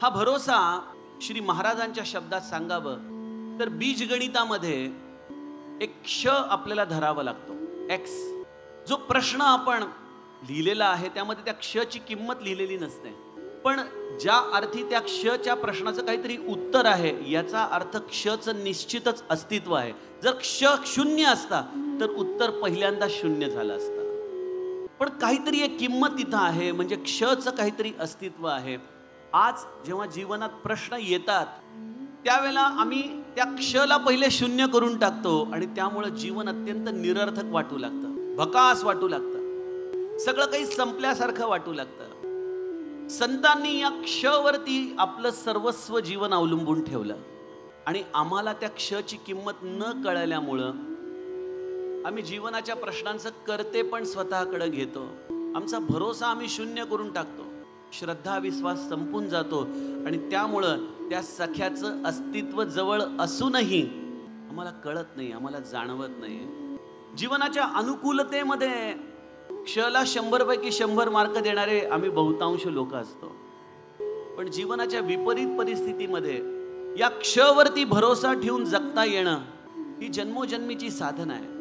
हा भरोसा श्री महाराजांच्या शब्दात सांगावं तर बीजगणितामध्ये एक क्ष आपल्याला धरावा लागतो, एक्स. जो प्रश्न आपण लिहिलेला आहे त्यामध्ये त्या क्षची किंमत लिहिलेली नसते, पण ज्या अर्थी त्या क्षच्या प्रश्नाचं काहीतरी उत्तर आहे याचा अर्थ क्षचं निश्चितच अस्तित्व आहे. जर क्ष शून्य असता तर उत्तर पहिल्यांदा शून्य झालं असतं. पण काहीतरी एक किंमत तिथं आहे, म्हणजे क्षचं काहीतरी अस्तित्व आहे. आज जेव्हा जीवनात प्रश्न येतात त्यावेळेला आम्ही त्या क्षला पहिले शून्य करून टाकतो आणि त्यामुळे जीवन अत्यंत निरर्थक वाटू लागतं, भकास वाटू लागतं, सगळं काही संपल्यासारखं वाटू लागतं. संतांनी या क्षवरती आपलं सर्वस्व जीवन अवलंबून ठेवलं आणि आम्हाला त्या क्षची किंमत न कळल्यामुळं आम्ही जीवनाच्या प्रश्नांचं करते पण स्वतःकडे घेतो. आमचा भरोसा आम्ही शून्य करून टाकतो, श्रद्धा विश्वास संपून जातो आणि त्यामुळं त्या सख्याचं अस्तित्व जवळ असूनही आम्हाला कळत नाही, आम्हाला जाणवत नाही. जीवनाच्या अनुकूलतेमध्ये क्षला 100 पैकी 100 मार्क देणारे आम्ही बहुतांश लोक असतो, पण जीवनाच्या विपरीत परिस्थितीमध्ये या क्षवरती भरोसा ठेवून जगता येणं ही जन्मोजन्मीची साधना आहे.